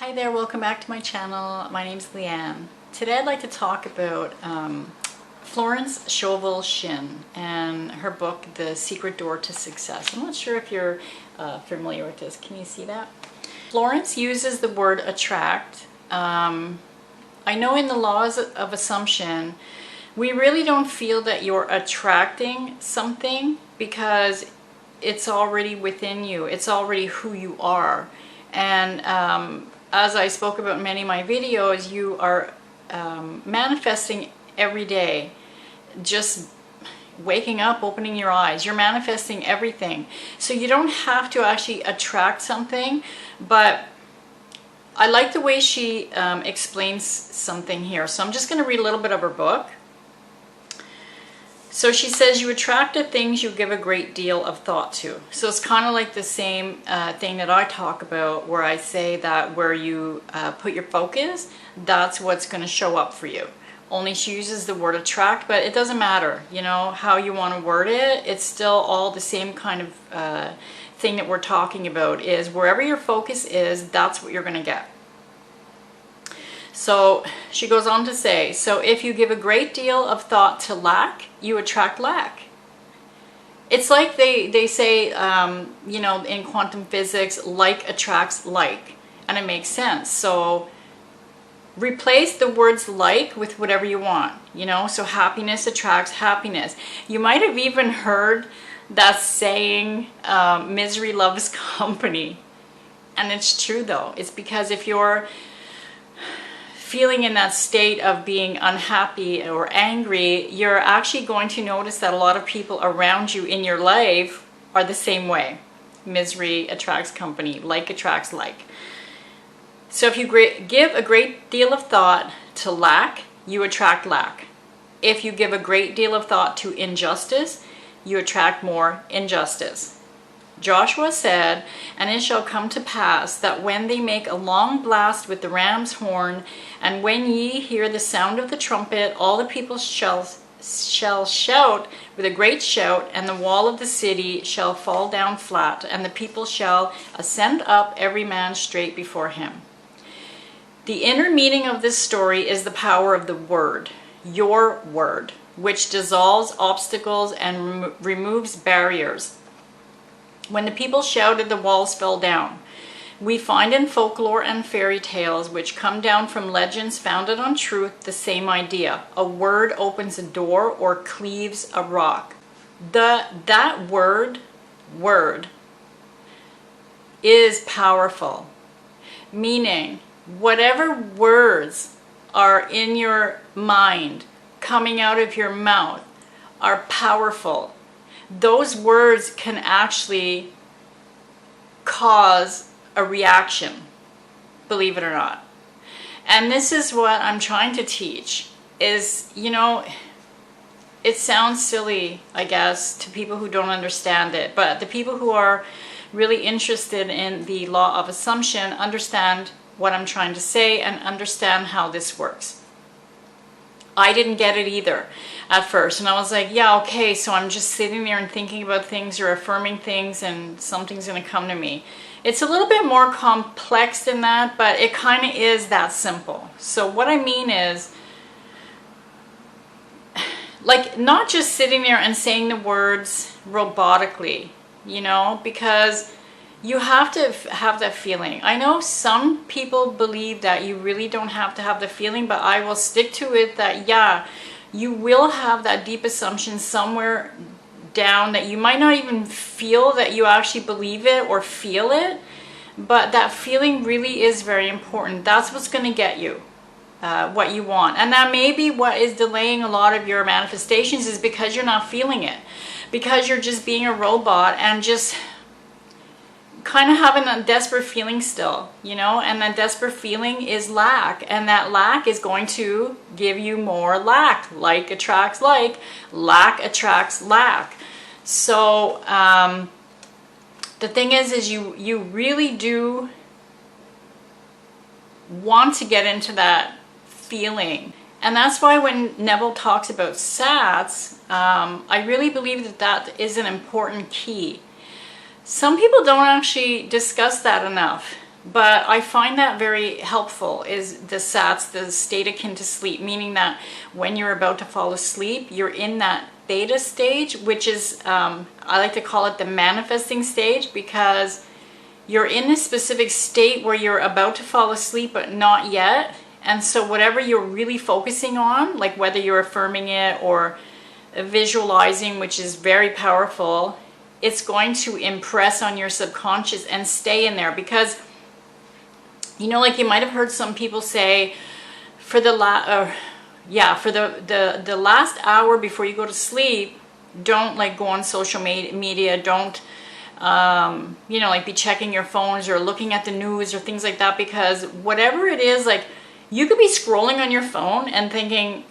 Hi there, welcome back to my channel. My name's Leanne. Today I'd like to talk about Florence Scovel Shinn and her book, The Secret Door to Success. I'm not sure if you're familiar with this. Can you see that? Florence uses the word attract. I know in the laws of assumption, we really don't feel that you're attracting something because it's already within you. It's already who you are. And as I spoke about in many of my videos, you are manifesting every day. Just waking up, opening your eyes, you're manifesting everything. So you don't have to actually attract something, but I like the way she explains something here. So I'm just going to read a little bit of her book. So she says, you attract the things you give a great deal of thought to. So it's kind of like the same thing that I talk about, where I say that where you put your focus, that's what's going to show up for you. Only she uses the word attract, but it doesn't matter, you know, how you want to word it. It's still all the same kind of thing that we're talking about, is wherever your focus is, that's what you're going to get. So she goes on to say, so if you give a great deal of thought to lack, you attract lack. It's like they say, you know, in quantum physics, like attracts like, and it makes sense. So replace the words like with whatever you want, you know, so happiness attracts happiness. You might have even heard that saying, misery loves company. And it's true though. It's because if you're feeling in that state of being unhappy or angry, you're actually going to notice that a lot of people around you in your life are the same way. Misery attracts company, like attracts like. So if you give a great deal of thought to lack, you attract lack. If you give a great deal of thought to injustice, you attract more injustice. Joshua said, and it shall come to pass that when they make a long blast with the ram's horn, and when ye hear the sound of the trumpet, all the people shall shout with a great shout, and the wall of the city shall fall down flat, and the people shall ascend up, every man straight before him. The inner meaning of this story is the power of the word, your word, which dissolves obstacles and removes barriers. When the people shouted, the walls fell down. We find in folklore and fairy tales, which come down from legends founded on truth, the same idea. A word opens a door or cleaves a rock. That word is powerful. Meaning, whatever words are in your mind, coming out of your mouth, are powerful. Those words can actually cause a reaction, believe it or not. And this is what I'm trying to teach is, you know, it sounds silly, I guess, to people who don't understand it, but the people who are really interested in the law of assumption understand what I'm trying to say and understand how this works. I didn't get it either at first, and I was like, yeah, okay, so I'm just sitting there and thinking about things or affirming things and something's going to come to me. It's a little bit more complex than that, but it kind of is that simple. So what I mean is, like, not just sitting there and saying the words robotically, you know, because you have to have that feeling. I know some people believe that you really don't have to have the feeling, but I will stick to it that, yeah, you will have that deep assumption somewhere down that you might not even feel that you actually believe it or feel it, but that feeling really is very important. That's what's going to get you what you want. And that may be what is delaying a lot of your manifestations, is because you're not feeling it, because you're just being a robot and just kind of having that desperate feeling still, you know, and that desperate feeling is lack, and that lack is going to give you more lack. Like attracts like, lack attracts lack. So the thing is you really do want to get into that feeling. And that's why when Neville talks about SATs, I really believe that that is an important key. Some people don't actually discuss that enough. But I find that very helpful, is the SATs, the state akin to sleep, meaning that when you're about to fall asleep, you're in that theta stage, which is, I like to call it the manifesting stage, because you're in a specific state where you're about to fall asleep, but not yet. And so whatever you're really focusing on, like whether you're affirming it or visualizing, which is very powerful, it's going to impress on your subconscious and stay in there. Because, you know, like you might have heard some people say, for the the last hour before you go to sleep, don't like go on social media, don't you know, like be checking your phones or looking at the news or things like that, because whatever it is, like you could be scrolling on your phone and thinking,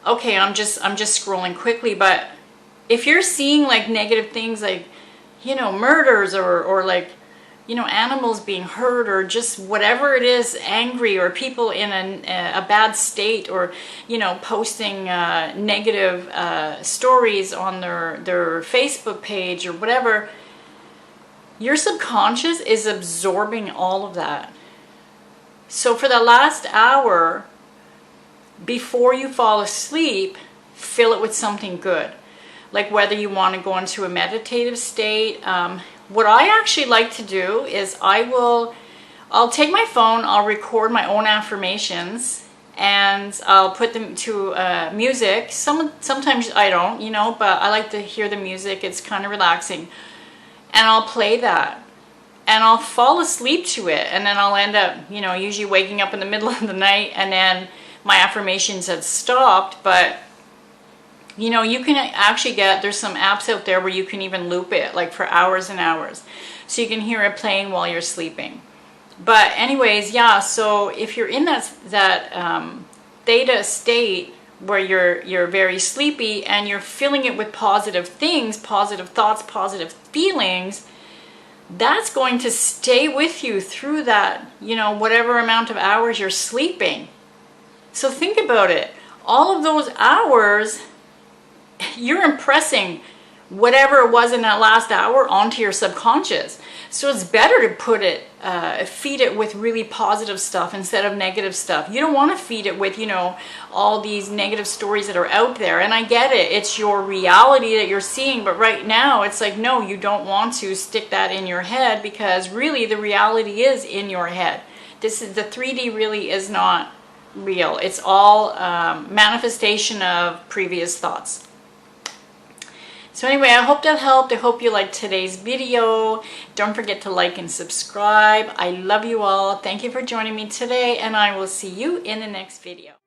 okay, I'm just scrolling quickly, but if you're seeing like negative things, like, you know, murders or like, you know, animals being hurt, or just whatever it is, angry, or people in a bad state, or, you know, posting negative stories on their Facebook page or whatever, your subconscious is absorbing all of that. So for the last hour before you fall asleep, fill it with something good. Like whether you want to go into a meditative state. What I actually like to do is I'll take my phone, I'll record my own affirmations, and I'll put them to music. Sometimes I don't, you know, but I like to hear the music. It's kind of relaxing. And I'll play that. And I'll fall asleep to it. And then I'll end up, you know, usually waking up in the middle of the night, and then my affirmations had stopped. But you know, you can actually there's some apps out there where you can even loop it like for hours and hours. So you can hear it playing while you're sleeping. But anyways, yeah, so if you're in that theta state where you're very sleepy and you're filling it with positive things, positive thoughts, positive feelings, that's going to stay with you through that, you know, whatever amount of hours you're sleeping. So think about it. All of those hours, you're impressing whatever it was in that last hour onto your subconscious. So it's better to put it, feed it with really positive stuff instead of negative stuff. You don't want to feed it with, you know, all these negative stories that are out there. And I get it. It's your reality that you're seeing. But right now it's like, no, you don't want to stick that in your head, because really the reality is in your head. The 3D really is not real. It's all manifestation of previous thoughts. So anyway, I hope that helped. I hope you liked today's video. Don't forget to like and subscribe. I love you all. Thank you for joining me today, and I will see you in the next video.